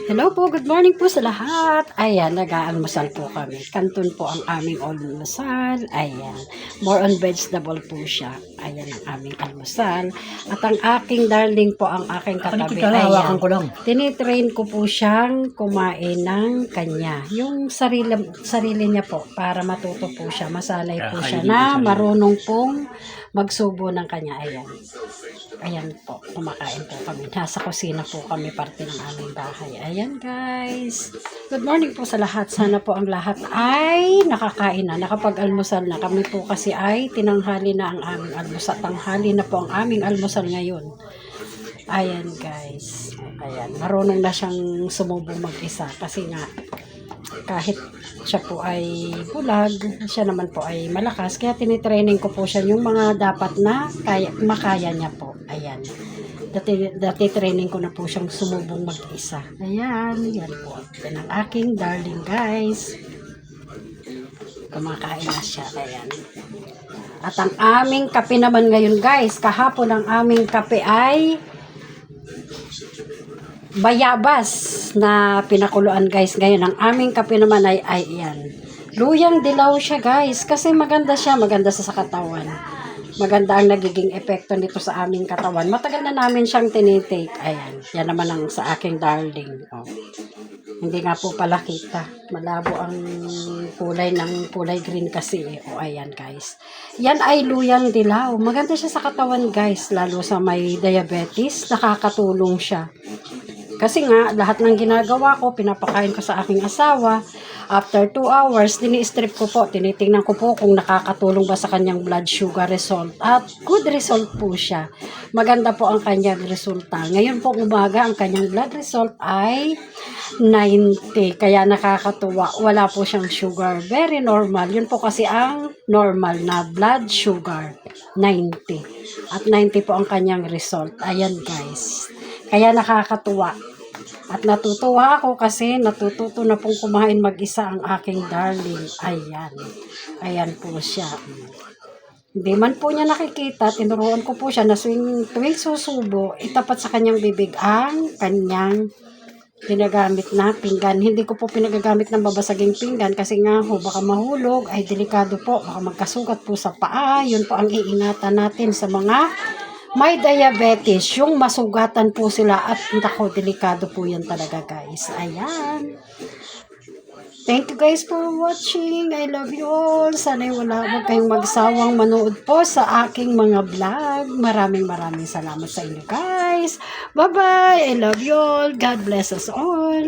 Hello po, good morning po sa lahat. Ayan, nag-aalmusal po kami. Kanton po ang aming almusal. Ayan, more on vegetable po siya. Ayan ang aming almusal. At ang aking darling po, ang aking katabi. Ayan, tinitrain ko po siyang kumain ng kanya. Yung sarili niya po, para matuto po siya. Masanay po siya na marunong pong magsubo ng kanya. Ayan. Ayan po, kumakain po kami. Nasa kusina po kami, parte ng aming bahay. Ayan guys. Good morning po sa lahat. Sana po ang lahat ay nakakain na, nakapag-almusal na. Kami po kasi ay tinanghali na ang aming almusal. Tanghali na po ang aming almusal ngayon. Ayan guys. Ayan, marunong na siyang sumubong mag-isa. Kasi nga, kahit siya po ay bulag, siya naman po ay malakas. Kaya tinitraining ko po siya yung mga dapat na makaya niya po. Ayan. Dati training ko na po siyang sumubong mag-isa. Ayan. Yan po. Yan ang aking darling guys. Kumakain na siya. Ayan. At ang aming kape naman ngayon guys. Kahapon ang aming kape ay bayabas na pinakuluan guys. Ngayon ang aming kape naman ay yan. Luyang dilaw siya guys. Kasi maganda siya. Maganda sa katawan. Maganda ang nagiging epekto nito sa aming katawan. Matagal na namin siyang tinitake. Ayan. Yan naman ang sa aking darling. Oh. Hindi nga po pala kita. Malabo ang kulay ng kulay green kasi. O ayan guys. Yan ay luyang dilaw. Maganda siya sa katawan guys. Lalo sa may diabetes. Nakakatulong siya. Kasi nga, lahat ng ginagawa ko, pinapakain ko sa aking asawa. After 2 hours, dini-strip ko po. Tinitingnan ko po kung nakakatulong ba sa kanyang blood sugar result. At good result po siya. Maganda po ang kanyang resulta. Ngayon po umaga, ang kanyang blood result ay 90. Kaya nakakatuwa. Wala po siyang sugar. Very normal. Yun po kasi ang normal na blood sugar. 90. At 90 po ang kanyang result. Ayan guys. Kaya nakakatuwa. At natutuwa ako kasi natututo na pong kumain mag-isa ang aking darling. Ayan. Ayan po siya. Hindi man po niya nakikita, tinuruan ko po siya na tuwing susubo, itapat sa kanyang bibig ang kanyang pinagamit na pinggan. Hindi ko po pinagagamit ng babasaging pinggan kasi nga ho, baka mahulog, ay delikado po, baka magkasugat po sa paa. Yun po ang iingatan natin sa mga may diabetes, yung masugatan po sila at nako, delikado po yan talaga guys. Ayan. Thank you guys for watching. I love you all. Sana wag kayong magsawang manood po sa aking mga vlog. Maraming salamat sa inyo guys. Bye bye. I love you all. God bless us all.